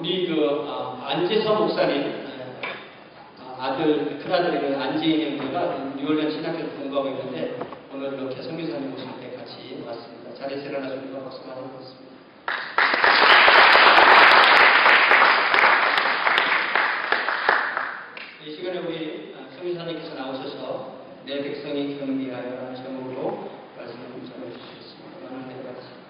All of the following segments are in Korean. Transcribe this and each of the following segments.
우리 안재서 목사님 아들 큰아들 안재인 형제가 뉴올리언 신학교에서 공부하고 있는데 오늘 이렇게 선교사님 오실 때 같이 왔습니다. 자리에서 일어나주시고 박수 많이 받습니다. 이 시간에 우리 선교사님께서 나오셔서 내 백성이 경비하여라는 제목으로 말씀을 전해 주시겠습니다. 많은 은혜 받으십니다.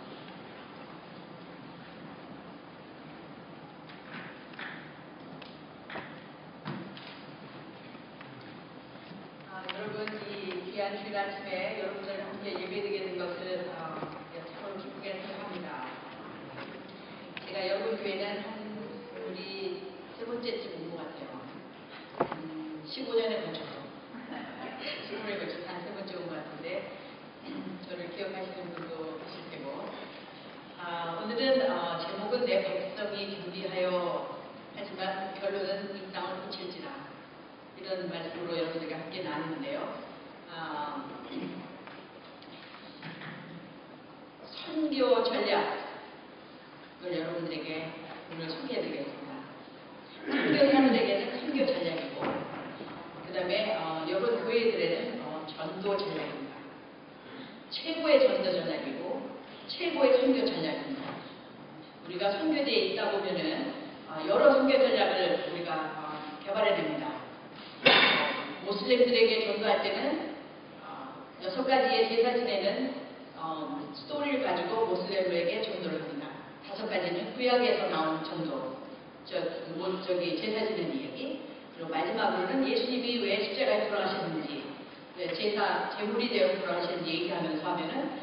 여러분, 이 귀한 주일 아침에 여러분들 함께 예배드리게 된 것을 참 기쁘게 생각합니다. 제가 여러분 교회는 우리 세 번째쯤 온 것 같아요. 15년에 걸쳐서 15년에 걸쳐서 한 세 번째 온 것 같은데 저를 기억하시는 분도 계실 테고 오늘은 제목은 내 백성이 준비하여 하지만 결론은 이 땅을 고칠지라 이런 말씀으로 여러분들과 함께 나누는데요. 선교 전략을 여러분들에게 오늘 소개해드리겠습니다. 선교사들에게는 선교 전략이고 그 다음에 여러 교회들에는 전도 전략입니다. 최고의 전도 전략이고 최고의 선교 전략입니다. 우리가 선교대에 있다 보면은 여러 선교 전략을 우리가 개발해냅니다. 모슬렘들에게 전도할 때는 6가지의 제사 지내는 스토리를 가지고 모슬렘에게 전도를 합니다. 5가지는 구약에서 나온 전도, 제사 지내는 이야기, 그리고 마지막으로는 예수님이 왜 십자가에 돌아가셨는지, 제물이 되어 돌아가셨는지 얘기하면서 하면은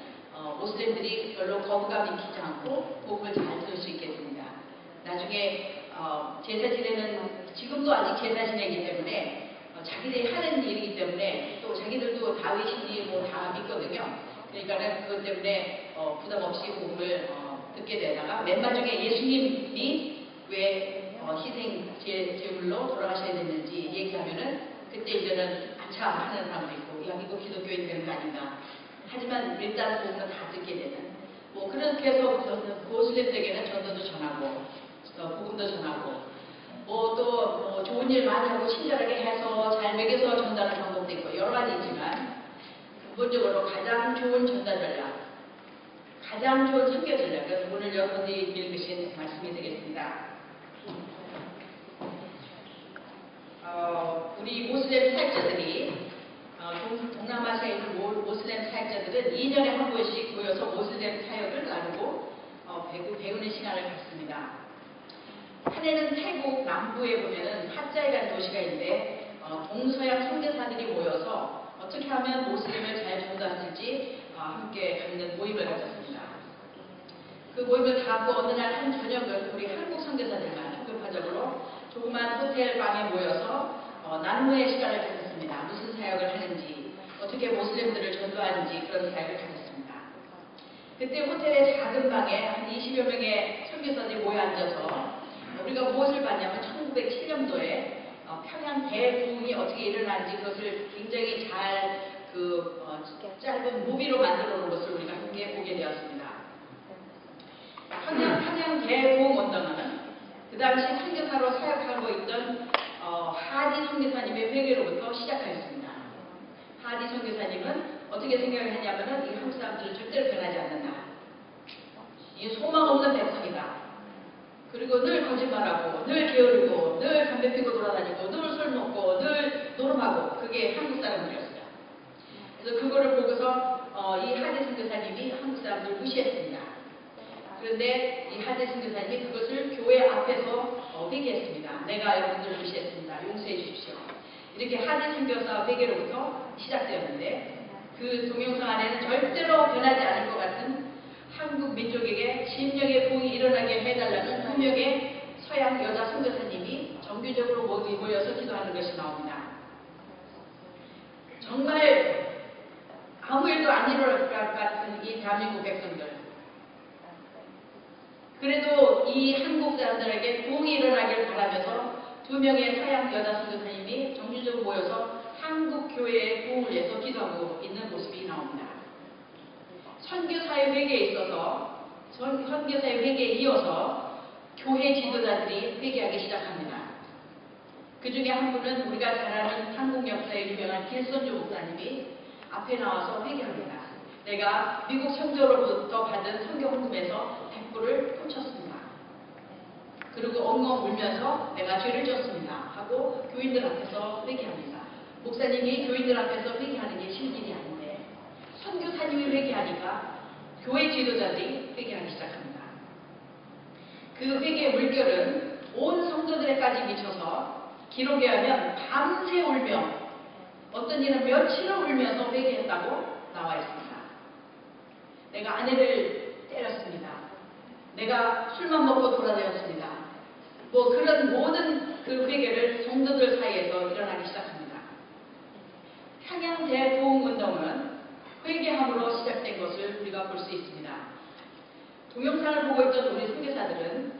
모슬렘들이 별로 거부감이 익히지 않고 복을 잘 들을 수 있게 됩니다. 나중에 제사 지내는 지금도 아직 제사 지내기 때문에 자기들이 하는 일이기 때문에 또 자기들도 다윗이니 뭐 다 믿거든요. 그러니까는 그것 때문에 부담 없이 복음을 듣게 되다가 맨 마지막에 예수님이 왜 희생 제물로 돌아가셔야 됐는지 얘기하면은 그때 이제는 아차 하는 사람도 있고 야 이거 기독교인 되는 거 아닌가. 하지만 일단 복음은 다 듣게 되는 뭐 그렇게 해서 모슬렘들에게는 전도도 전하고 복음도 전하고 또 좋은 일 많이 하고 친절하게 해서 잘 먹여서 전달하는 방법도 있고 여러 가지 있지만 근본적으로 가장 좋은 전달 전략, 가장 좋은 선교 전략은 오늘 여러분들이 읽으신 말씀이 되겠습니다. 우리 모슬렘 사역자들이 동남아시아에 있는 모슬렘 사역자들은 2년에 한 번씩 모여서 모슬렘 사역을 나누고 배우는 시간을 갖습니다. 한 해는 태국 남부에 보면은 하짜이라는 도시가 있는데 동서양 선교사들이 모여서 어떻게 하면 모슬렘을 잘 전도할지 함께 갖는 모임을 가졌습니다. 그 모임을 다 하고 어느 날 한 저녁은 우리 한국 선교사들만 급파적으로 조그만 호텔 방에 모여서 나눔의 시간을 가졌습니다. 무슨 사역을 하는지 어떻게 모슬렘들을 전도하는지 그런 사역을 가졌습니다. 그때 호텔의 작은 방에 한 20여 명의 선교사들이 모여 앉아서 우리가 무엇을 봤냐면 1907년도에 평양 대부흥이 어떻게 일어나는지 그것을 굉장히 잘 짧은 무비로 만들어 놓은 것을 우리가 함께 보게 되었습니다. 평양 대부흥 운동은 그 당시 선교사로 사역하고 있던 하디 선교사님의 회개로부터 시작하였습니다. 하디 선교사님은 어떻게 생각을 했냐면은 이 한국 사람들은 절대로 변하지 않는다. 이 소망 없는 백성이다. 그리고 늘 거짓말하고 늘 게으르고 늘 담배 피고 돌아다니고 늘 술 먹고 늘 노름하고 그게 한국 사람들이었어요. 그래서 그거를 보고서 이 하디 선교사님이 한국 사람들을 무시했습니다. 그런데 이 하디 선교사님이 그것을 교회 앞에서 회개했습니다. 내가 여러분들을 무시했습니다. 용서해 주십시오. 이렇게 하디 선교사 회개로부터 시작되었는데 그 동영상 안에는 절대로 변하지 않을 것 같은 한국 민족에게 심령의 부흥이 일어나게 해달라는 2명의 서양 여자 선교사님이 정기적으로 모여서 기도하는 것이 나옵니다. 정말 아무 일도 안 일어날 것 같은 이 대한민국 백성들. 그래도 이 한국 사람들에게 부흥이 일어나길 바라면서 2명의 서양 여자 선교사님이 정기적으로 모여서 한국 교회의 부흥을 위해서 기도하고 있는 모습이 나옵니다. 선교사의 회개에 있어서 선교사의 회개에 이어서 교회 지도자들이 회개하기 시작합니다. 그 중에 한 분은 우리가 잘 아는 한국 역사에 유명한 길선주 목사님이 앞에 나와서 회개합니다. 내가 미국 청교로부터 받은 성경 헌금에서 100불을 훔쳤습니다. 그리고 엉엉 울면서 내가 죄를 졌습니다 하고 교인들 앞에서 회개합니다. 목사님이 교인들 앞에서 회개하는 게 쉬운 일이 아닌데 선교사님이 회개하니까 교회 지도자들이 회개하기 시작합니다. 그 회개의 물결은 온 성도들에까지 미쳐서 기록에 하면 밤새 울며 어떤 이는 며칠을 울면서 회개했다고 나와 있습니다. 내가 아내를 때렸습니다. 내가 술만 먹고 돌아다녔습니다. 뭐 그런 모든 그 회개를 성도들 사이에서 일어나기 시작합니다. 평양 대부흥운동은 회개함으로 시작된 것을 우리가 볼 수 있습니다. 동영상을 보고 있던 우리 선교사들은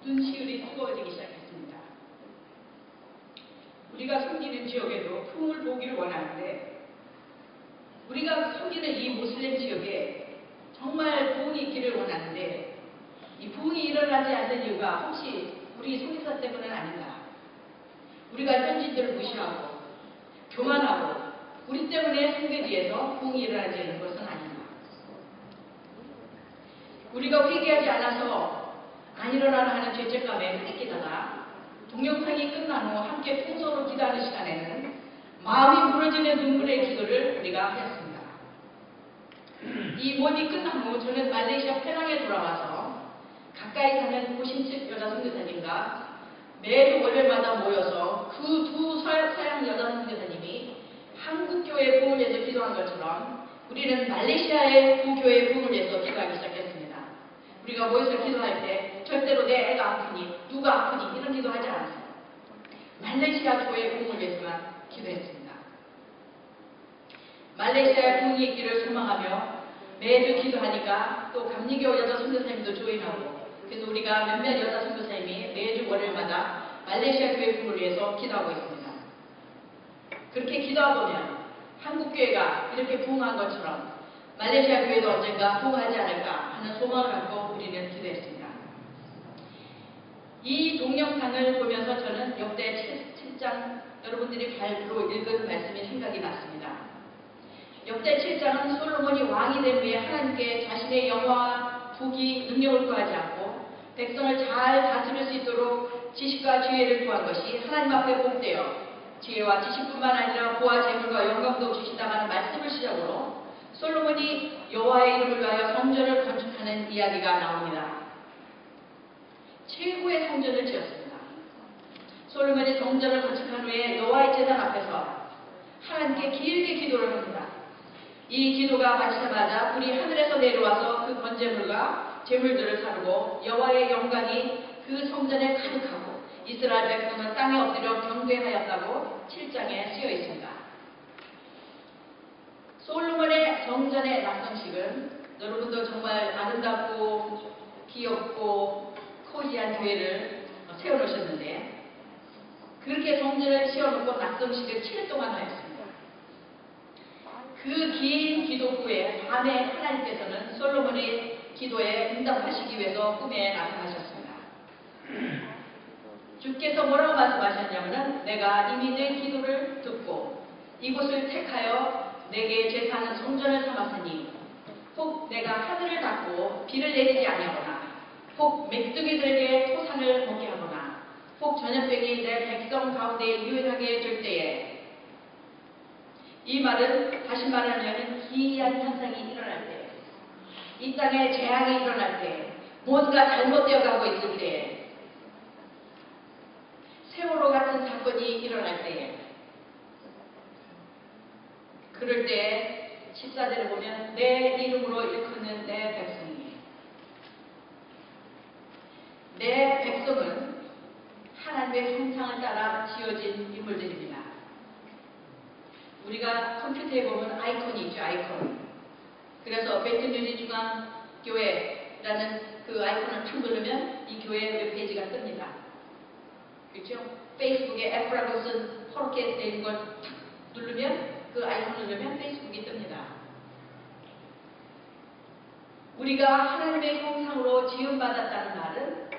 눈시울이 뜨거워지기 시작했습니다. 우리가 섬기는 지역에도 풍을 보기를 원하는데 우리가 섬기는 이 모슬렘 지역에 정말 부흥이 있기를 원하는데 이 부흥이 일어나지 않는 이유가 혹시 우리 선교사 때문은 아닌가? 우리가 현지인들을 무시하고 교만하고 우리 때문에 선교지에서 부흥이 일어나지 않는 것은 아닌가? 우리가 회개하지 않아서 안 일어나라 하는 죄책감에 뺏기다가 동영상이 끝난 후 함께 통성으로 기도하는 시간에는 마음이 부러지는 눈물의 기도를 우리가 하였습니다. 이 모임이 끝난 후 저는 말레이시아 페낭에 돌아와서 가까이 사는 고신측 여자 선교사님과 매주 월요일마다 모여서 그 두 서양 여자 선교사님이 한국 교회 부흥을 위해서 기도한 것처럼 우리는 말레이시아의 두 교회 부흥을 위해서 기도하기 시작했습니다. 우리가 모여서 기도할 때 절대로 내 애가 아프니 누가 아프니 이런 기도하지 않았어요. 말레이시아 교회 부흥을 위해서만 기도했습니다. 말레이시아의 부흥이 있기를 소망하며 매주 기도하니까 또 감리교 여자 선교사님도 조인하고 그래서 우리가 몇몇 여자 선교사님이 매주 월요일마다 말레이시아 교회 부흥을 위해서 기도하고 있습니다. 그렇게 기도하다 보면 한국 교회가 이렇게 부흥한 것처럼 말레이시아 교회도 언젠가 부흥하지 않을까 하는 소망을 갖고 우리는 기도했습니다. 이 동영상을 보면서 저는 역대 7장 여러분들이 발로 읽은 말씀이 생각이 났습니다. 역대 7장은 솔로몬이 왕이 된 후에 하나님께 자신의 영화와 부귀, 능력을 구하지 않고 백성을 잘 다스릴 수 있도록 지식과 지혜를 구한 것이 하나님 앞에 복되어 지혜와 지식뿐만 아니라 보아, 재물과 영광도 주신다는 말씀을 시작으로 솔로몬이 여호와의 이름을 위하여 성전을 건축하는 이야기가 나옵니다. 최고의 성전을 지었습니다. 솔로몬이 성전을 건축한 후에 여호와의 제단 앞에서 하나님께 길게 기도를 합니다. 이 기도가 마치자마자 불이 하늘에서 내려와서 그 번제물과 제물들을 사르고 여호와의 영광이 그 성전에 가득하고 이스라엘 백성은 땅에 엎드려 경배하였다고 7장에 쓰여 있습니다. 솔로몬의 성전의 낙성식은 여러분도 정말 아름답고 귀엽고 코지한 교회를 세워놓으셨는데 그렇게 성전을 씌워놓고 낙성식을 7일 동안 하였습니다. 그 긴 기도 후에 밤에 하나님께서는 솔로몬의 기도에 응답하시기 위해서 꿈에 나타나셨습니다. 주께서 뭐라고 말씀하셨냐면 내가 이미 내 기도를 듣고 이곳을 택하여 내게 제사하는 성전을 삼았으니 혹 내가 하늘을 닫고 비를 내리지 아니하거나 혹 맹둥이들에게 토산을 먹게 하거나 혹 전염병이 내 백성 가운데 유행하게 될 때에 이 말은 다시 말하면 기이한 현상이 일어날 때 이 땅에 재앙이 일어날 때 뭔가 잘못되어 가고 있을 때 세월호 같은 사건이 일어날 때에 그럴 때 14절에 보면 내 이름으로 일컫는 내 백성이 내 백성은 하나님의 형상을 따라 지어진 인물들입니다. 우리가 컴퓨터에 보면 아이콘이 있죠. 아이콘. 그래서 베트뉴리 중앙교회라는 그 아이콘을 탁 누르면 이 교회 웹페이지가 뜹니다. 그렇죠? 페이스북에 에프라고슨 포르케 되는 걸 탁 누르면 그 아이콘 누르면 페이스북이 뜹니다. 우리가 하나님의 형상으로 지음받았다는 말은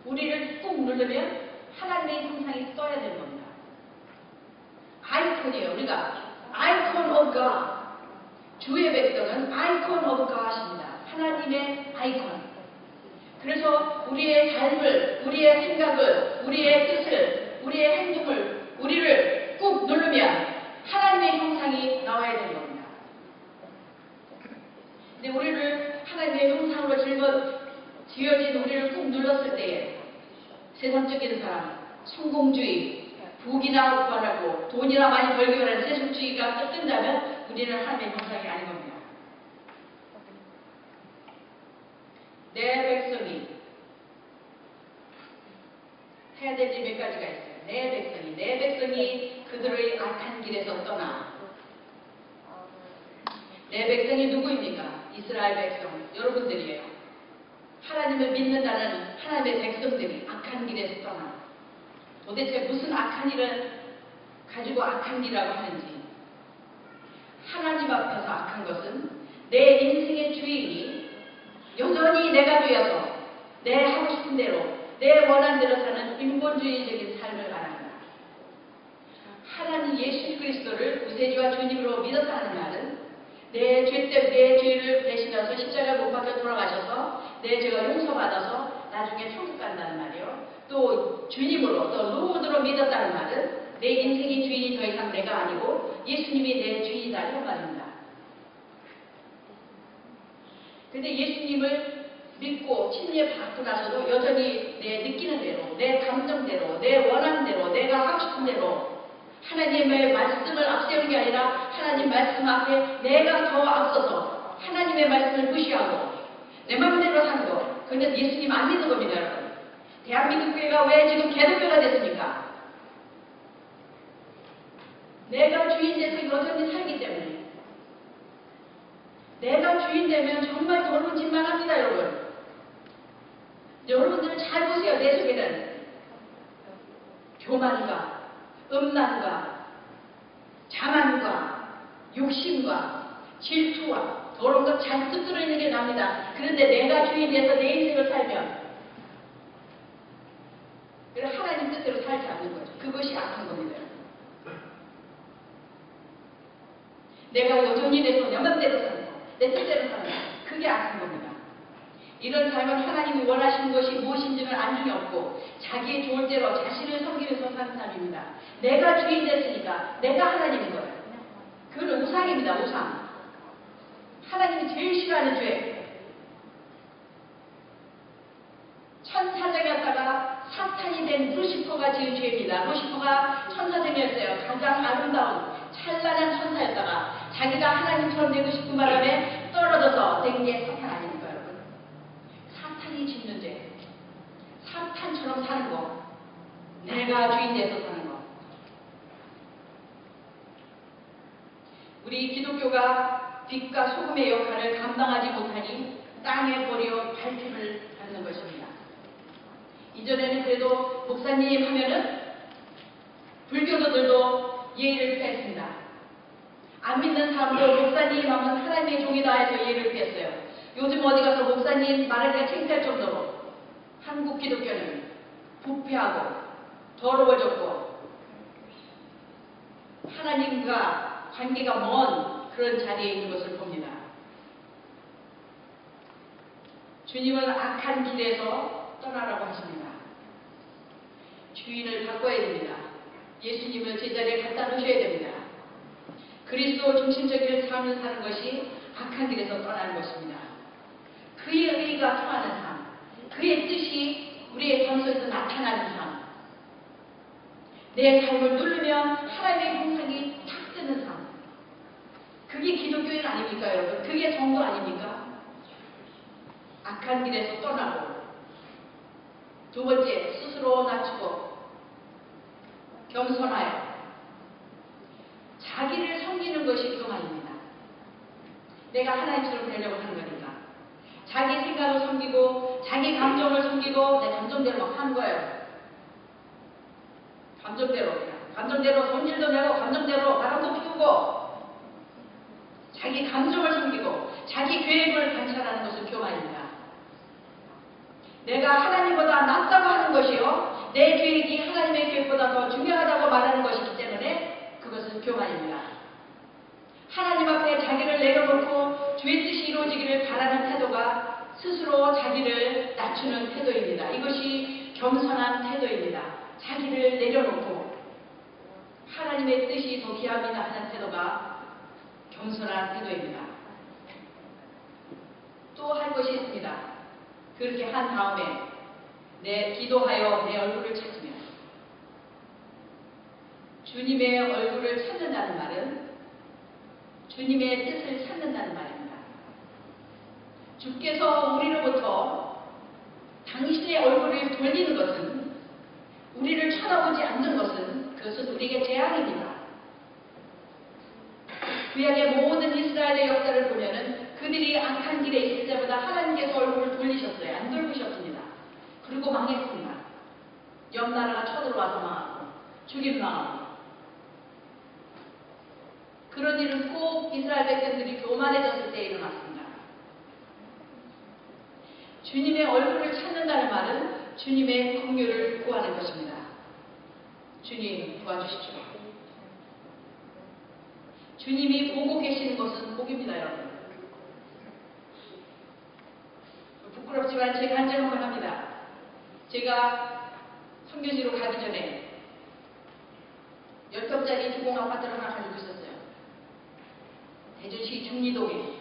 우리를 꾹 누르면 하나님의 형상이 떠야 되는 겁니다. 아이콘이에요. 우리가 아이콘 오브 갓. 주의 백성은 아이콘 오브 갓입니다. 하나님의 아이콘. 그래서 우리의 삶을, 우리의 생각을, 우리의 뜻을, 우리의 행동을, 우리를 꾹 누르면 하나님의 형상이 나와야 되는 겁니다. 근데 우리를 하나님의 형상으로 지어진 우리를 꾹 눌렀을 때에 세상적인 사람, 성공주의, 부귀나 구하라고 돈이나 많이 벌기 바라는 세속주의가 뜬다면 우리는 하나님의 형상이 아닌 겁니다. 내 백성이 해야 될 일 몇 가지가 있어요. 내 백성이 그들의 악한 길에서 떠나. 내 백성이 누구입니까? 이스라엘 백성, 여러분들이에요. 하나님을 믿는다는 하나님의 백성들이 악한 길에서 떠나. 도대체 무슨 악한 일을 가지고 악한 길이라고 하는지. 하나님 앞에서 악한 것은 내 인생의 주인이 여전히 내가 되어서 내 하고 싶은 대로 내 원하는 대로 사는 인본주의적인 삶을 말합니다. 하나님 예수 그리스도를 구세주와 주님으로 믿었다는 말은 내 죄 때문에 내 죄를 대신해서 십자가에 못 박혀 돌아가셔서 내 죄가 용서받아서 나중에 천국 간다는 말이요. 또 주님으로 또 로드로 믿었다는 말은 내 인생의 주인이 더 이상 내가 아니고 예수님이 내 주인이다 이런 말입니다. 근데 예수님을 믿고 침례 받고 나서도 여전히 내 느끼는 대로, 내 감정대로, 내 원하는 대로, 내가 하고 싶은 대로 하나님의 말씀을 앞세우는 게 아니라 하나님 말씀 앞에 내가 더 앞서서 하나님의 말씀을 무시하고 내 마음대로 사는 거. 그건 예수님 안 믿는 겁니다, 여러분. 대한민국 교회가 왜 지금 개독교가 됐습니까? 내가 주인 돼서 여전히 살기 때문에. 내가 주인 되면 정말 더러운 짓만 합니다, 여러분. 여러분들 잘 보세요. 내 속에는 교만과 음란과 자만과 욕심과 질투와 더러운 것 잔뜩 들어있는 게 납니다. 그런데 내가 주인 돼서 내 인생을 살면 하나님 뜻대로 살지 않는 거죠. 그것이 악한 겁니다. 내가 여전히 돼서 내 맘대로 사는 거, 내 뜻대로 사는 거, 그게 악한 겁니다. 이런 삶은 하나님이 원하시는 것이 무엇인지는 안중에 없고 자기의 좋을 대로 자신을 섬기면서 사는 삶입니다. 내가 주인 됐으니까 내가 하나님인 거예요. 그건 우상입니다. 우상. 하나님이 제일 싫어하는 죄. 천사장이었다가 사탄이 된 루시퍼가 지은 죄입니다. 루시퍼가 천사장이었어요. 가장 아름다운 찬란한 천사였다가 자기가 하나님처럼 되고 싶은 바람에 떨어져서 된 게 사탄 아닙니까, 여러분? 사탄이 짓는 죄. 사탄처럼 사는 거. 내가 주인 돼서 사는 거. 우리 기독교가 빛과 소금의 역할을 감당하지 못하니 땅에 버려 발표를 받는 것입니다. 이전에는 그래도 목사님 하면은 불교도들도 예의를 피했습니다. 안 믿는 사람도 목사님 하면 하나님의 종이다 해서 예의를 피했어요. 요즘 어디 가서 목사님 말하기가 창피할 정도로 한국 기독교는 부패하고 더러워졌고 하나님과 관계가 먼 그런 자리에 있는 것을 봅니다. 주님은 악한 길에서 떠나라고 하십니다. 주인을 바꿔야 됩니다. 예수님을 제자리에 갖다 놓으셔야 됩니다. 그리스도 중심적인 삶을 사는 것이 악한 길에서 떠나는 것입니다. 그의 의가 통하는 삶, 그의 뜻이 우리의 삶 속에서 나타나는 삶, 내 삶을 누르면 하나님의 형상이 탁 뜨는 삶, 그게 기독교인 아닙니까, 여러분? 그게 정도 아닙니까? 악한 길에서 떠나고, 두 번째, 스스로 낮추고 겸손하여 자기를 섬기는 것이 그만입니다. 내가 하나님처럼 되려고 하는 거니까. 자기 생각을 섬기고 자기 감정을 섬기고 내 감정대로 막 하는 거예요. 감정대로 그냥. 감정대로 손질도 내고 감정대로 바람도 피우고 자기 감정을 섬기고 자기 계획을 관찰하는 것은 교만입니다. 내가 하나님보다 낫다고 하는 것이요, 내 계획이 하나님의 계획보다 더 중요하다고 말하는 것이기 때문에 그것은 교만입니다. 하나님 앞에 자기를 내려놓고 주의 뜻이 이루어지기를 바라는 태도가 스스로 자기를 낮추는 태도입니다. 이것이 겸손한 태도입니다. 자기를 내려놓고 하나님의 뜻이 더 귀합니다 하는 태도가 겸손한 태도입니다. 또 할 것이 있습니다. 그렇게 한 다음에 기도하여 내 얼굴을 찾으며, 주님의 얼굴을 찾는다는 말은 주님의 뜻을 찾는다는 말입니다. 주께서 우리로부터 당신의 얼굴을 돌리는 것은, 우리를 쳐다보지 않는 것은 그것은 우리에게 재앙입니다. 구약의 모든 이스라엘의 역사를 보면은 그들이 악한 길에 있을 때보다 하나님께서 얼굴을 돌리셨어요. 안 돌리셨습니다. 그리고 망했습니다. 옆 나라가 쳐들어와서 망하고 죽임 망하고. 그런 일은 꼭 이스라엘 백성들이 교만해졌을 때 일어났습니다. 주님의 얼굴을 찾는다는 말은 주님의 긍휼을 구하는 것입니다. 주님 도와주십시오. 주님이 보고 계시는 것은 복입니다, 여러분. 부끄럽지만 제가 한 점을 합니다. 제가 선교지로 가기 전에 10평짜리 주공 아파트를 하나 가지고 있었어요. 대전시 중리동에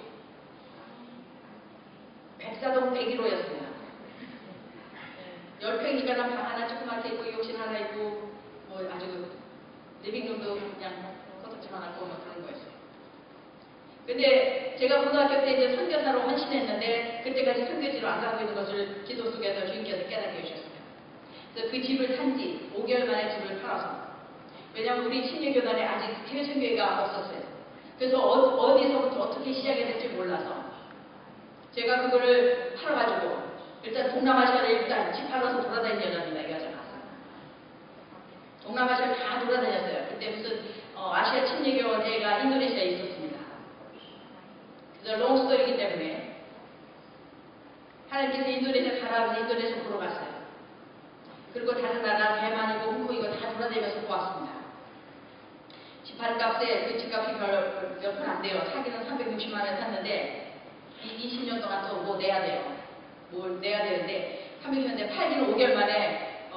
백사동 101호였습니다. 10평이니까 방 하나 조그맣게 있고 욕실 하나 있고 뭐 아주 리빙룸도 그냥 코딱지 하나 있고 뭐 그런 거였어요. 근데 제가 고등학교 때 이제 선교사로 헌신했는데 그때까지 선교지로 안 가고 있는 것을 기도 속에서 주님께서 깨닫게 해주셨어요. 그래서 그 집을 산 지 5개월 만에 집을 팔아서, 왜냐하면 우리 신유교단에 아직 해외선교회가 없었어요. 그래서 어디서부터 어떻게 시작해야 될지 몰라서 제가 그거를 팔아가지고 일단 동남아시아를 일단 집 팔아서 돌아다닌 여자입니다. 이 여자가. 동남아시아를 다 돌아다녔어요. 그때 무슨 아시아 침례교회가 인도네시아에 있었습니다. 그래서 롱스토리이기 때문에 하나님께서 인도네시아 가라면 인도네시아 보러 갔어요. 그리고 다른 나라 대만이고 홍콩 이거 다 돌아다니면서 보았습니다. 집값에 그 집값이 별로 몇 푼 안 돼요. 사기는 360만 원에 샀는데 20년 동안 또 뭐 내야 돼요. 뭘 내야 되는데 360년대 팔기는 5개월 만에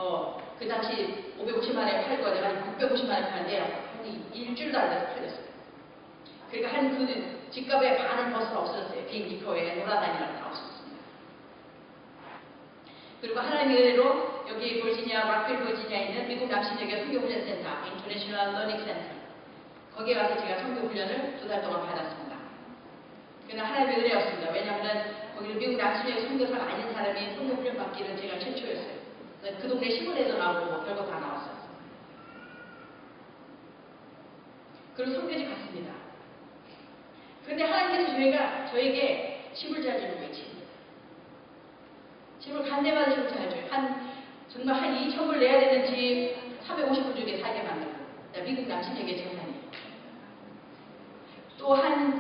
그 당시 550만 원에 팔고 내가 650만 원에 팔는데 한 일주일도 안 돼서 팔렸어요. 그러니까 한 그 집값의 반을 벌써 없어졌어요. 비행기표에 놀아다니라고 다 없었습니다. 그리고 하나님의 은혜로 여기 버지니아, 락빌 버지니아에 있는 미국 남신여교 선교훈련센터, 인터내셔널 러닝 센터, 거기에 가서 제가 선교훈련을 2달 동안 받았습니다. 그러나 하나님의 은혜였습니다. 왜냐하면 거기는 미국 남신여교 선교사가 아닌 사람이 선교훈련 받기는 제가 최초였어요. 그래서 그 동네 시골에도 나오고 별거 다 나왔어요. 그리고 선교지 갔습니다. 그런데 하나님께서 저에게 집을 잘 주는 거예요. 집을 간대마다 집을 잘 줘요. 정말 한 2천불 내야 되는 집 350불 주게 살게 만들고, 미국 남친에게 재산이.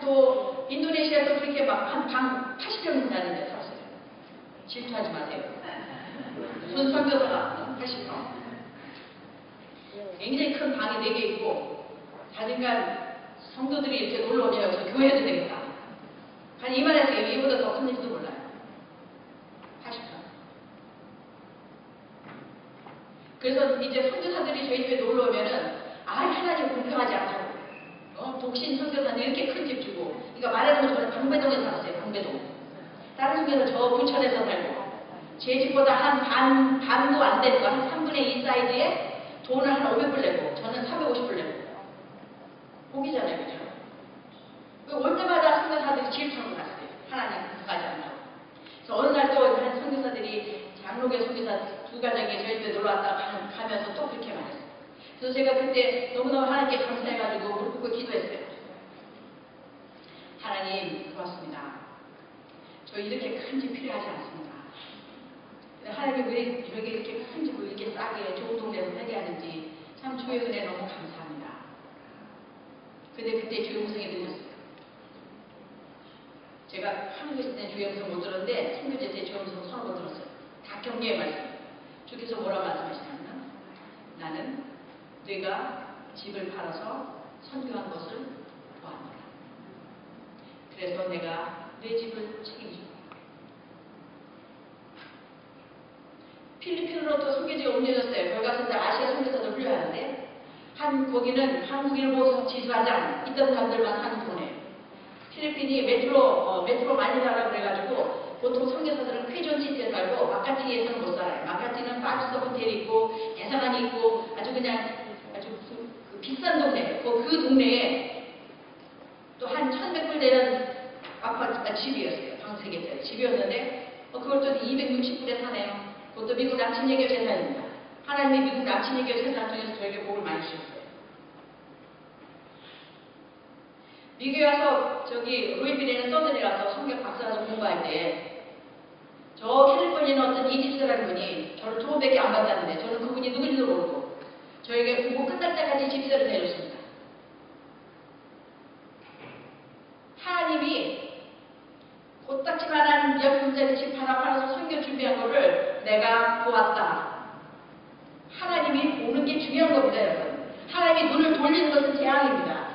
또 인도네시아도 그렇게 막 한 방 80평 된다는 데 살았어요. 질투하지 마세요. 선교사가 80평. 굉장히 큰 방이 4개 있고, 자신간 성도들이 이렇게 놀러 오면 여기서 교회도 되겠다. 한 이만했어요. 이보다 더 큰지도 몰라요. 80평. 그래서 이제 선교사들이 저희 집에 놀러 오면은 하나님 공평하지 않다고. 독신 선교사는 이렇게 큰 집 주고, 그러니까 말하는 것처럼 방배동에 살았어요. 방배동. 다른 중에서 저 부천에서 살고, 제 집보다 한 반도 안 되는 거, 한 3분의 2 사이즈에 돈을 한 500불 내고, 저는 350불 내고. 복이잖아요, 그죠? 올 때마다 선교사들이 집 타고 갔어요. 하나님 끝까지 안다고. 그래서 어느 날 또 한 선교사들이 장로교 선교사 2가정이 저희 집에 놀러 왔다가 가면서 또 그렇게 말했어요. 그래서 제가 그때 너무너무 하나님께 감사해가지고 무릎 꿇고 기도했어요. 하나님 고맙습니다. 저 이렇게 큰 집 필요하지 않습니다. 하나님이 왜 이렇게 큰 집을 이렇게 싸게 좋은 동네에서 살게 하는지 참 주의 은혜 너무 감사합니다. 근데 그때 주의 음성이 들렸어요. 제가 한국에 있을 때 주의 음성 못 들었는데 선교제 때 주의 음성 서너 번 들었어요. 다 격려의 말씀. 주께서 뭐라고 말씀하시냐면 나는 네가 집을 팔아서 선교한 것을 보았노라. 그래서 내가 내 집을 책임지고 필리핀으로 또 선교지가 옮겨졌어요. 거기 가서 아시아 선교사들 훈련하는데 거기는 한국일보 지사장 있던 사람들만 하는 동네. 필리핀이 메트로 마닐라라고 그래가지고 보통 선교사들은 쾌존시티에 살고 마카티에서는 못 살아요. 마카티는 파주스 호텔이 있고 대사관이 있고 아주 그 비싼 동네. 그 동네에 또 한 1,100불 되는 아파트가 집이었어요. 방 3개짜리 집이었는데 그걸 또 260불에 사네요. 그것도 미국 남친예교 재산입니다. 하나님이 미국 남친예교 재산 통해서 저에게 복을 많이 주셨어요. 미국에 와서 루이빌에는 떠들이 가서 성경 박사학위 공부할 때 저 캘리포니아는 어떤 이집스라는 분이 저를 2번밖에 안 받았는데 저는 그분이 누군지도 모르고 저에게 공부 끝날 때까지 집세를 내줬습니다. 하나님이 코딱지만한 연금짜리 집 하나 팔아서 선교 준비한 거를 내가 보았다. 하나님이 보는 게 중요한 겁니다, 여러분. 하나님이 눈을 돌리는 것은 재앙입니다.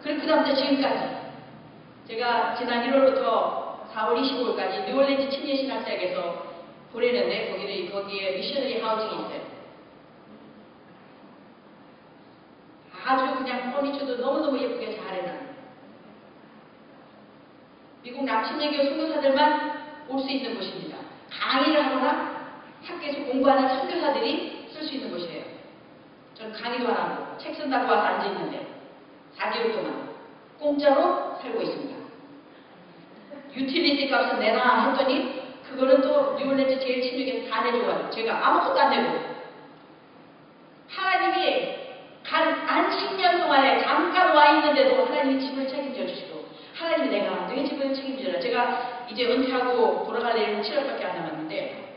그 다음부터 지금까지 제가 지난 1월부터 4월 25일까지 뉴올리언스青年신학대학에서 보내는데 거기에 미셔너리 하우징이 있어요. 아주 그냥 퍼니처도 너무너무 예쁘게 잘 해놔요. 미국 남친예교 선교사들만 올 수 있는 곳입니다. 강의를 하거나 학교에서 공부하는 선교사들이 쓸 수 있는 곳이에요. 전 강의도 안 하고 책 쓴다고 와서 앉아있는데 4개월 동안 공짜로 살고 있습니다. 유틸리티 값은 내놔 했더니 그거는 또 뉴올리언스 제일 친육에서 다 내줘가지고 제가 아무것도 안 내고 하나님이 한 10년 동안에 잠깐 와 있는데도 하나님이 집을 책임져 주시고 하나님이 내가 너희 집을 책임져라. 제가 이제 은퇴하고 돌아갈 일은 7월밖에 안 남았는데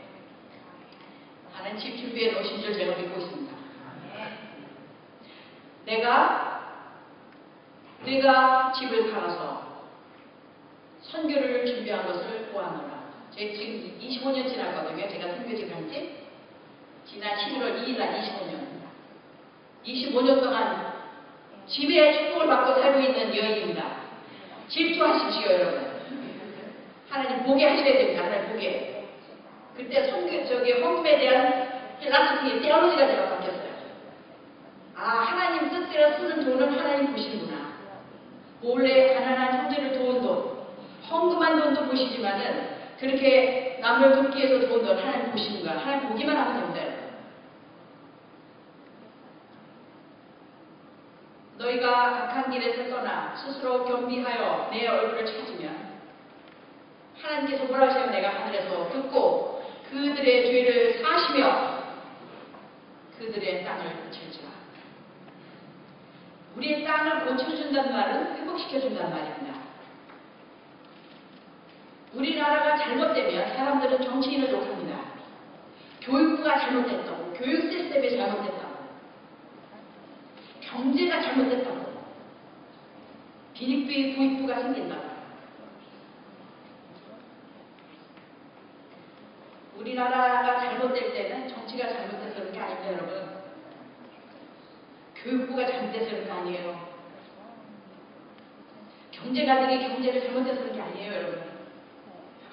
하나님 집 준비해 놓으신 줄 제가 믿고 있습니다. 내가 집을 팔아서 선교를 준비한 것을 보았노라. 제가 지금 25년 지났거든요. 제가 선교직 한 지 지난 11월 2일 날 25년 동안 집에 축복을 받고 살고 있는 여인입니다. 질투하십시오, 여러분. 하나님 보게 하셔야 됩니다. 하나님 보게. 그때 헌금에 대한 필라소피 테올로지가 제가 바뀌었어요. 하나님 뜻대로 쓰는 돈은 하나님 보시는구나. 몰래 가난한 형제를 도운 돈, 헌금한 돈도 보시지만은 그렇게 남을 돕기 위해서 도운 돈 하나님 보시는구나. 하나님 보기만 하면 됩니다. 너희가 악한 길에서 떠나 스스로 겸비하여 내 얼굴을 찾으면 하나님께서 뭐라 하시면 내가 하늘에서 듣고 그들의 죄를 사시며 그들의 땅을 고쳐주라. 우리의 땅을 고쳐준다는 말은 회복시켜준다는 말입니다. 우리나라가 잘못되면 사람들은 정치인을 욕합니다. 교육부가 잘못됐다고, 교육 시스템이 잘못됐다고, 경제가 잘못됐다고, 빈익비 부익부가 생긴다고. 우리나라가 잘못될 때는 정치가 잘못돼서 그런 게 아닙니다, 여러분. 교육부가 잘못돼서 그런 게 아니에요. 경제가들이 경제를 잘못해서 그런 게 아니에요, 여러분.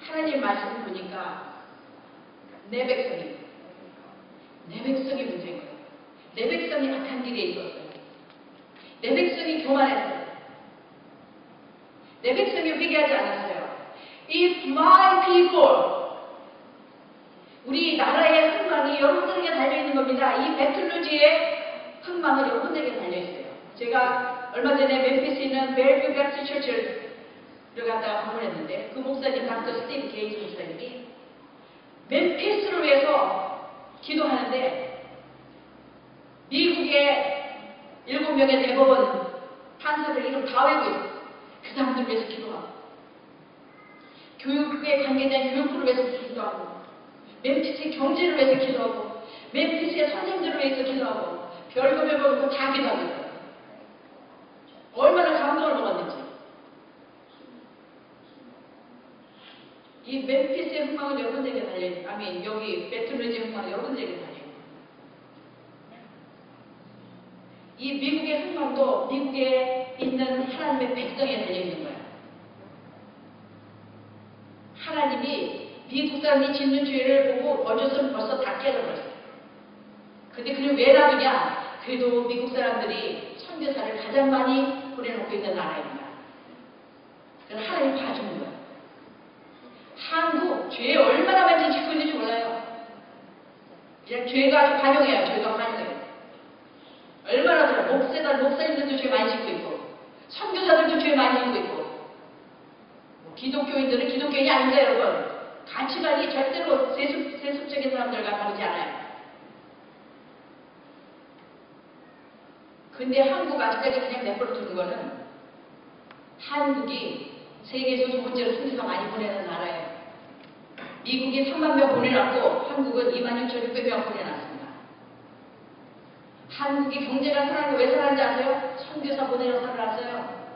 하나님 말씀 보니까 내 백성이 문제인 거예요. 내 백성이 악한 길에 있었어요. 내 백성이 교만했어요. 내 백성이 회개하지 않았어요. If my people, 우리 나라의 흥망이 여러분들에게 달려있는 겁니다. 이 베틀루지의 흥망은 여러분들에게 달려있어요. 제가 얼마 전에 멤피스에 있는 벨뷰 베스트 처치를 갔다가 방문했는데 그 목사님 닥터 스티브 게이츠 목사님이 멤피스를 위해서 기도하는데 미국의 7명의 대법원 판사들 이름 다 외우고 있어요. 그 사람들 위해서 기도하고 교육에 관계된 교육부를 위해서 기도하고 멤피스의 경제를 위해서 기도하고 멤피스의 선생들을 위해서 기도하고 별의별 거 다 기도하고 있어요. 얼마나 감동을 먹었는지. 이 멤피스의 흥망은 여러 군데에 달려있고, 여기 베틀루즈의 흥망은 여러 군데에 달려있고, 이 미국의 흥망도 미국에 있는 하나님의 백성에 달려있는 거야. 하나님이 미국 사람이 짓는 죄를 보고 어조선 벌써 다 깨져버렸어요. 근데 그걸 왜 놔두냐? 그래도 미국 사람들이 선교사를 가장 많이 보내놓고 있는 나라입니다. 그래서 하나님이 봐주는 거야. 한국 죄 얼마나 많이 짓고 있는지 몰라요. 그냥 죄가 아주 관용해요. 죄가 관용해요. 얼마나 그래. 목사님들도 죄 많이 짓고 있고, 선교사들도 죄 많이 짓고 있고, 뭐 기독교인들은 기독교인이 아닙니다, 여러분. 가치관이 절대로 세습적인 사람들과 다르지 않아요. 근데 한국 아직까지 그냥 내버려 두는 거는 한국이 세계에서 두 번째로 선교사 많이 보내는 나라예요. 미국이 3만 명 보내놨고 한국은 26,600명 보내놨습니다. 한국이 경제가 살아나고 왜 살아나는지 아세요? 선교사 보내러 살아났어요.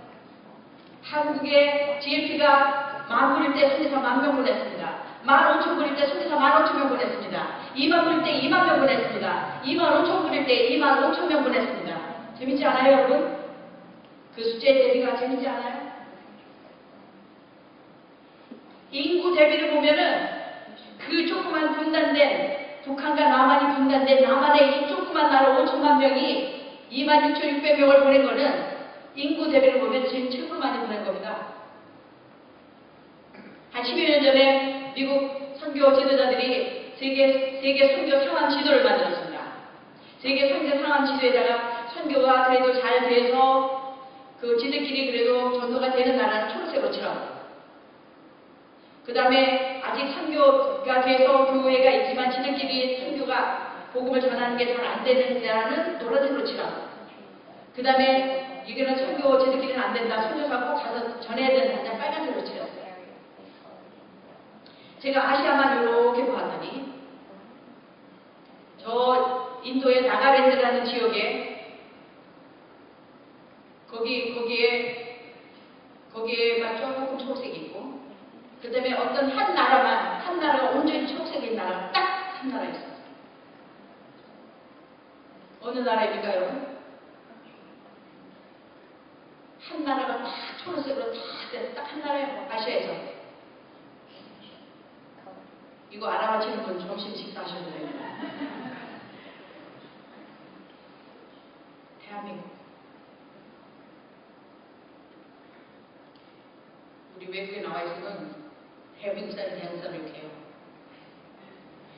한국의 GDP가 10,000불일 때 선교사 10,000명 보냈습니다. 15,000불일 때 선교사 15,000명 보냈습니다. 20,000불일 때 20,000명 보냈습니다. 25,000불일 때 25,000명 보냈습니다. 재밌지 않아요, 여러분? 그 숫자의 대비가 재밌지 않아요? 인구 대비를 보면은 그 조그만 분단된 북한과 남한이 분단된 남한의 이 조그만 나라 5천만 명이 26,600명을 보낸 거는 인구 대비를 보면 지금 최고로 많이 보낸 겁니다. 한 10여 년 전에 미국 선교 지도자들이 세계 선교 상황 지도를 만들었습니다. 세계 선교 상황 지도에다가 선교가 그래도 잘 돼서 그 지들끼리 그래도 전도가 되는 나라는 초록색으로 칠하고, 그 다음에 아직 선교가 돼서 교회가 있지만 지들끼리 선교가 복음을 전하는 게 잘 안 되는 나라는 노란색으로 칠하고, 그 다음에 이거는 선교 지들끼리는 안 된다, 선교사 꼭 가서 전해야 된다, 빨간색으로 칠했어요. 제가 아시아만 이렇게 보았더니 저 인도의 나가랜드라는 지역에 거기에만 조금 초록색이 있고, 그 다음에 어떤 한 나라가 온전히 초록색인 나라가 딱 한 나라 있어요. 어느 나라입니까, 여러분? 한 나라가 딱 초록색으로 딱 한 나라예요. 아시아에서. 이거 알아맞히는 분 점심 식사하셔야 됩니다. 대한민국. 우리 외국에 나와 있으면 대한민국 사람 이렇게 해요.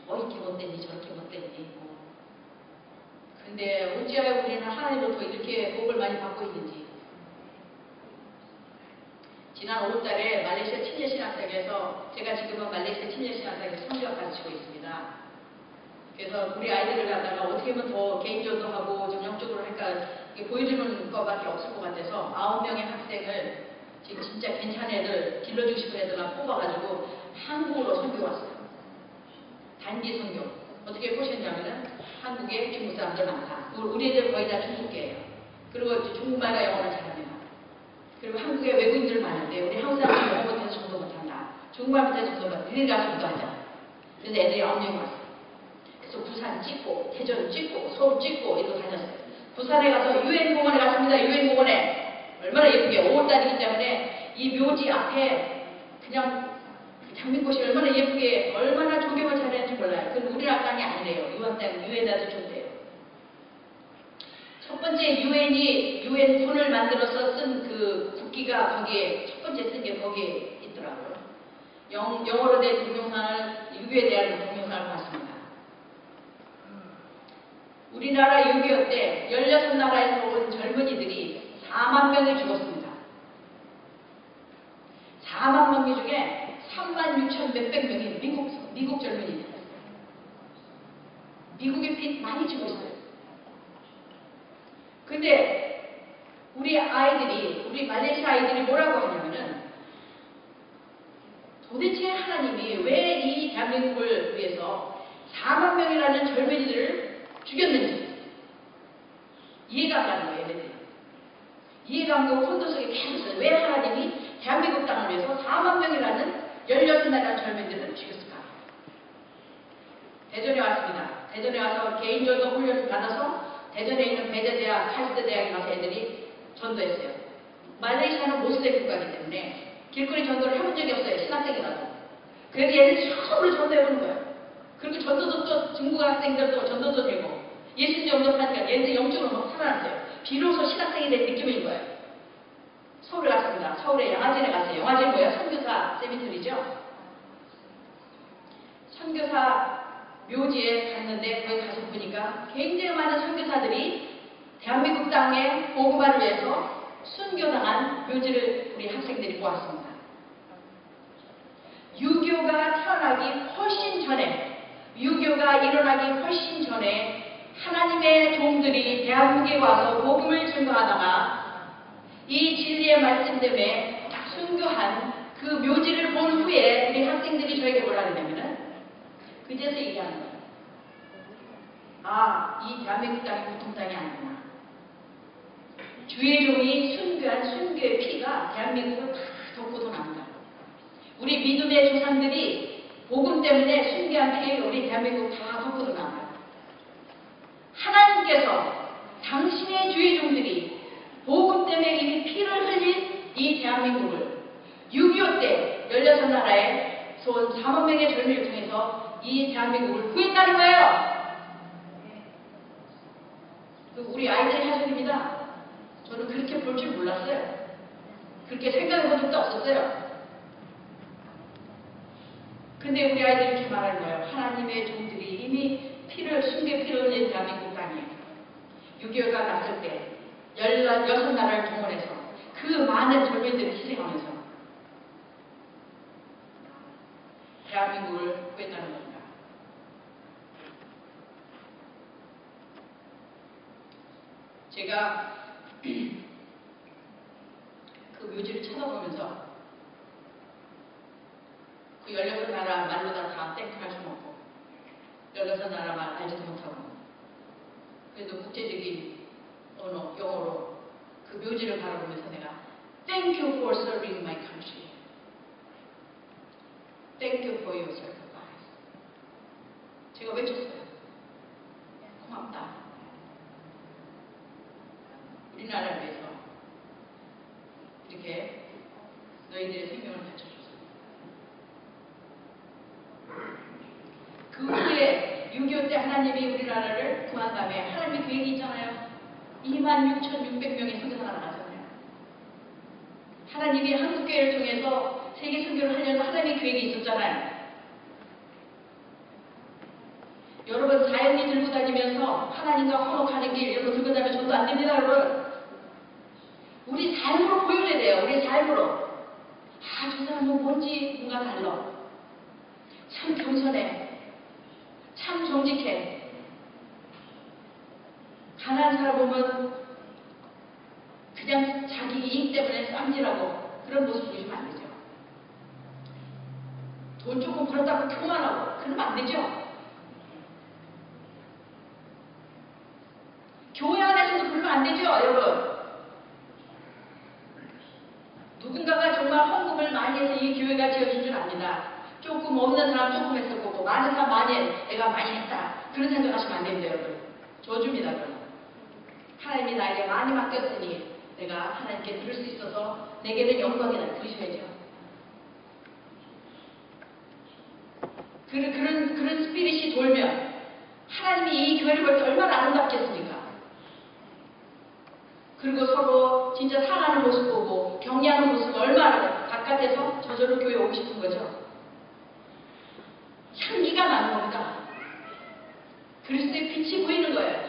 이렇게 못됐니 저렇게 못됐니. 근데 어찌하여 우리는 하나님으로부터 이렇게 복을 많이 받고 있는지. 지난 5월달에 말레이시아 침례신학생에서, 제가 지금은 말레이시아 침례신학생에서 선교학 가르치고 있습니다. 그래서 우리 아이들을 갖다가 어떻게 하면 더 개인적으로 하고 좀 영적으로 할까 보여주는 것밖에 없을 것 같아서 9명의 학생을 지금 진짜 괜찮은 애들, 길러주고 싶은 애들만 뽑아가지고 한국으로 선교 왔어요. 단기 선교. 어떻게 보셨냐면은 한국에 중국 사람들 많다. 우리 애들 거의 다 중국계예요. 그리고 중국말과 영어를 잘합니다. 그리고 한국에 외국인들 많은데 우리 한국 사람들이 영어 못해서 전도 못한다. 중국말 못해서 전도 못한다. 우리가 전도하자. 그래서 애들이 9명이 왔어요. 그래서 부산 찍고, 대전 찍고, 서울 찍고 이러고 다녔어요. 부산에 가서 유엔공원에 갔습니다. 유엔공원에. 얼마나 예쁘게 5월달이기 때문에 이 묘지 앞에 그냥 장미꽃이 얼마나 예쁘게 얼마나 조경을 잘했는지 몰라요. 그건 우리나라 땅이 아니래요. 유엔에도 줬대요. 첫 번째 유엔 돈을 만들어서 쓴 그 국기가 거기에 첫 번째 쓴 게 거기에 있더라고요. 영어로 된 동영상을, 유교에 대한 동영상을 봤습니다. 우리나라 6.25 때 16나라에서 온 젊은이들이 4만 명이 죽었습니다. 4만 명 중에 36,000 몇백 명이 미국 젊은이들. 미국의 피 많이 지고 있어요. 근데 우리 말레이시아 아이들이 뭐라고 하냐면은 도대체 하나님이 왜 이 대한민국을 위해서 4만 명이라는 젊은이들을 죽였는지 이해가 안 가는 거예요, 얘네들이. 이해가 안 가고 혼돈 속에 계속 있어요. 왜 하나님이 대한민국 땅을 위해서 4만 명이라는 16나라 젊은이들은 죽였을까? 대전에 왔습니다. 대전에 와서 개인전도 훈련을 받아서 대전에 있는 배제대학, 칼스대학에 가서 애들이 전도했어요. 말레이시아는 모슬렘 국가이기 때문에 길거리 전도를 해본 적이 없어요. 신학생이라도. 그래서 얘들이 처음으로 전도해보는 거예요. 그리고 전도도 또 중국 학생들도 전도도 되고 예수님 영접하니까 얘들 영적으로 막 살아났어요. 비로소 신학생이 된 느낌인 거예요. 서울에 갔습니다. 서울에 영화제에 갔어요. 영화제는 뭐예요? 선교사 세미터리죠. 선교사 묘지에 갔는데 거기 가서 보니까 굉장히 많은 선교사들이 대한민국 땅에 복음화를 위해서 순교당한 묘지를 우리 학생들이 보았습니다. 유교가 태어나기 훨씬 전에, 유교가 일어나기 훨씬 전에 하나님의 종들이 대한민국에 와서 복음을 증거하다가 이 진리의 말씀 때문에 순교한 그 묘지를 본 후에 우리 학생들이 저에게 뭐라 그러냐면은 그제서 얘기하는 거예요. 아, 이 대한민국 땅이 보통 땅이 아니구나. 주의 종이 순교한 순교의 피가 대한민국을 다 덮고도 납니다. 우리 믿음의 조상들이 복음 때문에 순교한 피에 우리 대한민국 다 덮고도 납니다. 하나님께서 당신의 주의 종들이 복음 때문에 이미 피를 흘린 이 대한민국을 6.25 때 16나라에서 온 4만 명의 젊은이를 통해서 이 대한민국을 구했다는 거예요. 우리 아이들의 하소입니다. 저는 그렇게 볼 줄 몰랐어요. 그렇게 생각해 본 적도 없었어요. 근데 우리 아이들이 이렇게 말하는 거예요. 하나님의 종들이 이미 순교의 피를 흘린 대한민국 땅이에요. 6.25가 났을 때 16나라를 동원해서 그 많은 젊은이들을 희생하면서 대한민국을 구했다는 겁니다. 제가 그 묘지를 쳐다보면서 그 16나라 말로 다 땡깡할 수 없고 16나라 말 알지도 못하고 그래도 국제적인 언어, 영어로 그 묘지를 바라보면서 내가 Thank you for serving my country. Thank you for your sacrifice. 제가 외쳤어요. 고맙다. 우리나라를 위해서 이렇게 너희들의 생명을 바쳐줬어. 그 후에 6.25 때 하나님이 우리나라를 구한 다음에 하나님의 계획이 있잖아요. 26,600명의 선교사가 나갔잖아요. 하나님이 한국교회를 통해서 세계 선교를 하려는 하나님의 계획이 있었잖아요. 여러분 사형리 들고 다니면서 하나님과 화목하는 길 여러분 들고 다니면 전도 안 됩니다 여러분. 우리 삶으로 보여줘야 돼요. 우리 삶으로. 아, 저 사람은 뭔지 뭔가 달라. 참 겸손해. 참 정직해. 가난한 사람 보면 그냥 자기 이익 때문에 쌈질하고 그런 모습 보이시면 안 되죠. 돈 조금 벌었다고 교만하고 그러면 안 되죠. 교회 안에서도 그러면 안 되죠, 여러분. 누군가가 정말 헌금을 많이 해서 이 교회가 지어진 줄 압니다. 조금 없는 사람 조금 했을 거고 많은 사람 많이 해, 내가 많이 했다. 그런 생각하시면 안 됩니다, 여러분. 저주입니다, 여러분. 하나님이 나에게 많이 맡겼으니 내가 하나님께 들을 수 있어서 내게는 영광이다. 그러셔야죠. 그런 스피릿이 돌면 하나님이 이 교회를 볼 때 얼마나 아름답겠습니까? 그리고 서로 진짜 사랑하는 모습 보고 격려하는 모습 얼마나 바깥에서 저절로 교회 오고 싶은 거죠. 향기가 나는 겁니다. 그리스도의 빛이 보이는 거예요.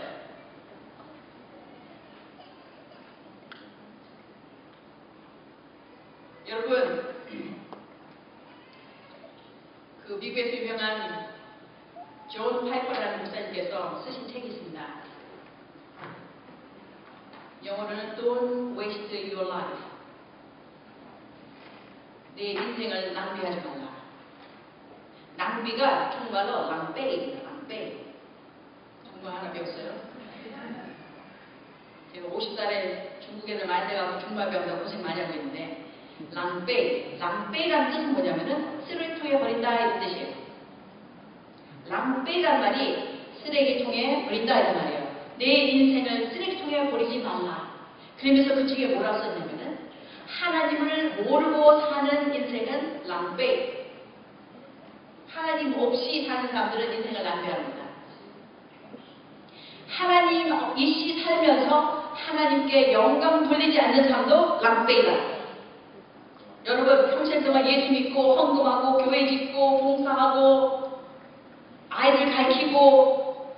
여러분, 그 미국에서 유명한 존 파이퍼라는 목사님께서 쓰신 책이 있습니다. 영어로는 Don't waste your life. 내 인생을 낭비하지 말라. 낭비가 정말로 낭빼입니다. 낭빼. 중국어 하나 배웠어요. 제가 50살에 중국 애들 많이 돼가고 중국말 배운다고 고생 많이 하고 있는데 랑베이. 랑베이라는 뜻은 뭐냐면은 쓰레기통에 버린다 이런 뜻이에요. 랑베이란 말이 쓰레기통에 버린다 이런 말이에요. 내 인생을 쓰레기통에 버리지 말라. 그러면서 그 책에 뭐라고 썼냐면은 하나님을 모르고 사는 인생은 랑베이. 하나님 없이 사는 사람들은 인생을 낭비합니다. 하나님 없이 살면서 하나님께 영광 돌리지 않는 사람도 랑베이다. 여러분 평생 동안 예수 믿고 헌금하고 교회 짓고 봉사하고 아이들 가르치고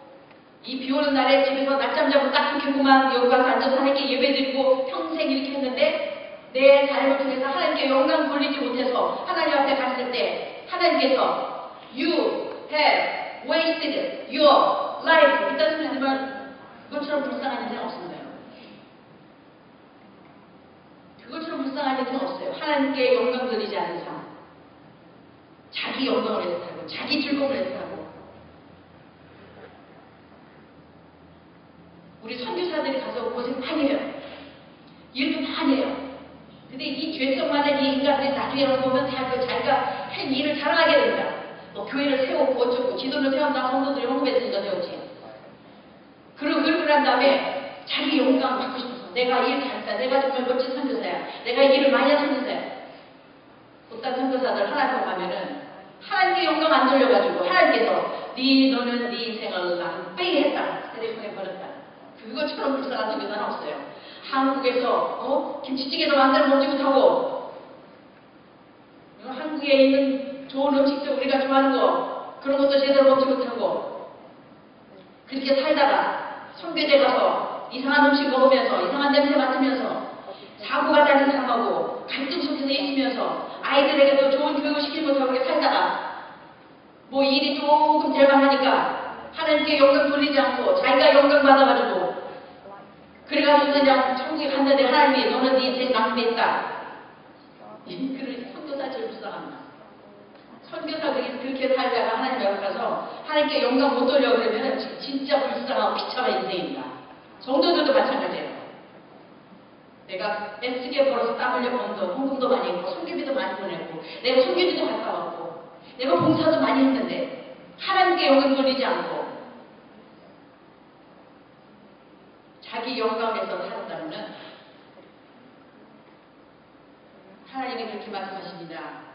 이 비오는 날에 집에서 낮잠 자고 딱딱하고만 여기 와서 앉아서 하나님께 예배드리고 평생 이렇게 했는데 내 삶을 통해서 하나님께 영광 돌리지 못해서 하나님 앞에 갔을 때 하나님께서 You have wasted your life. 이딴 소리 하지만 그것처럼 불쌍한 인생 없습니다. 그것처럼 불쌍한 인생 없어요. 하나님께 영광 돌리지 않는 삶. 자기 영광을 위해서 살고 자기 즐거움을 위해서 살고. 우리 선교사들이 가서 고생 많이 해요. 일도 많이 해요. 근데 이 죄성 많은 이 인간들이 나중에 보면 다 자기가 한 일을 자랑하게 됩니다. 뭐 교회를 세우고 어쩌고 지도를 세운다 성도들이 헌금했으니까 세웠지. 그러고 난 다음에 자기 영광 받고 싶어서 내가 일 잘했다. 내가 정말 멋진 선교사야. 내가 이 일을 많이 한 선교사야. 어떤 선교사들 하나님 가면은 하나님께 영광 안 돌려가지고 하나님께서 너는 네 인생을 낭비히 했다. 쓰레기통에 버렸다. 그것처럼 불쌍한 선교사는 없어요. 한국에서 김치찌개도 만들어 먹지 못하고 한국에 있는 좋은 음식들 우리가 좋아하는 거 그런 것도 제대로 먹지 못하고 그렇게 살다가 선교제 가서 이상한 음식 먹으면서 이상한 냄새 맡으면서 사고가 나는 사람하고 갈등 속에서 있으면서 아이들에게도 좋은 교육을 시키지 못하고 이렇게 살다가 뭐 일이 조금 될만 하니까 하나님께 영광 돌리지 않고 자기가 영광 받아가지고 그래가지고 그냥 천국에 갔는데 하나님이 너는 네 인생 낭비했다. 그런 선교사 제일 불쌍합니다. 선교사들이 그렇게 살다가 하나님 앞에 가서 하나님께 영광 못 돌려 그러면 진짜 불쌍하고 비참한 인생입니다. 성도들도 마찬가지예요. 내가 애쓰게 벌어서 땀 흘려 번 돈, 헌금도 많이 했고 선교비도 많이 보냈고 내가 선교지도 갔다 왔고 내가 봉사도 많이 했는데 하나님께 영광 돌리지 않고 자기 영광에서 살았다면 하나님이 그렇게 말씀하십니다.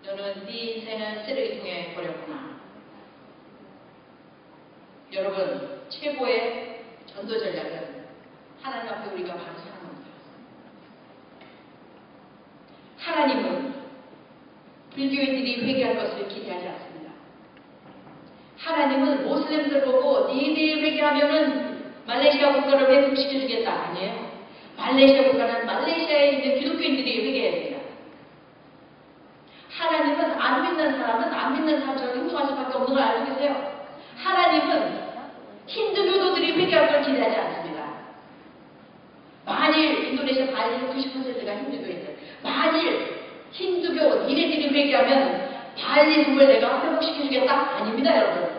너는 네 인생을 쓰레기통에 버렸구나. 여러분 최고의 전도 전략은 하나님 앞에 우리가 바로 사는 겁니다. 하나님은 불교인들이 회개할 것을 기대하지 않습니다. 하나님은 모슬렘들 보고 니들 회개하면은 말레이시아 국가를 회복시켜주겠다. 아니에요. 말레이시아 국가는 말레이시아에 있는 기독교인들이 회개해야 됩니다. 하나님은 안 믿는 사람은 안 믿는 사람처럼 행동할 수밖에 없는 걸 알고 계세요. 하나님은 힌두교도들이 회개할 걸 기대하지 않습니다. 만일 인도네시아 발리 90%가 힌두교인들 만일 힌두교 니네들이 회개하면 발리 섬을 내가 회복시켜주겠다? 아닙니다 여러분.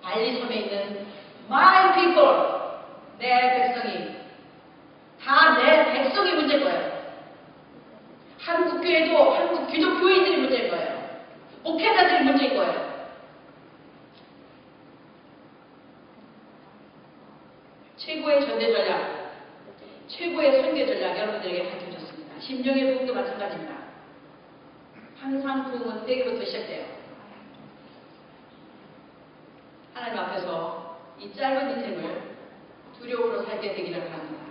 발리 섬에 있는 My people, 내 백성이 다 내 백성이 문제일 거예요. 한국 교회도 한국 기독교인들이 문제일 거예요. 목회자들이 문제일 거예요. 최고의 전대 전략, 최고의 선교 전략 여러분들에게 가르쳐줬습니다. 심령의 부흥도 마찬가지입니다. 항상 부흥은 회개부터 시작돼요. 하나님 앞에서 이 짧은 인생을 두려움으로 살게 되기를 바랍니다.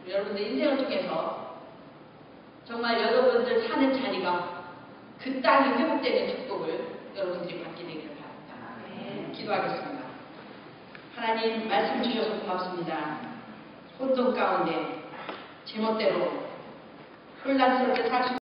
여러분들 인생을 통해서 정말 여러분들 사는 자리가 그 땅이 회복되는 축복을 여러분들이 받게 되기를 바랍니다. 기도하겠습니다. 하나님 말씀 주셔서 고맙습니다. 혼돈 가운데 제멋대로 혼란스럽게 살 수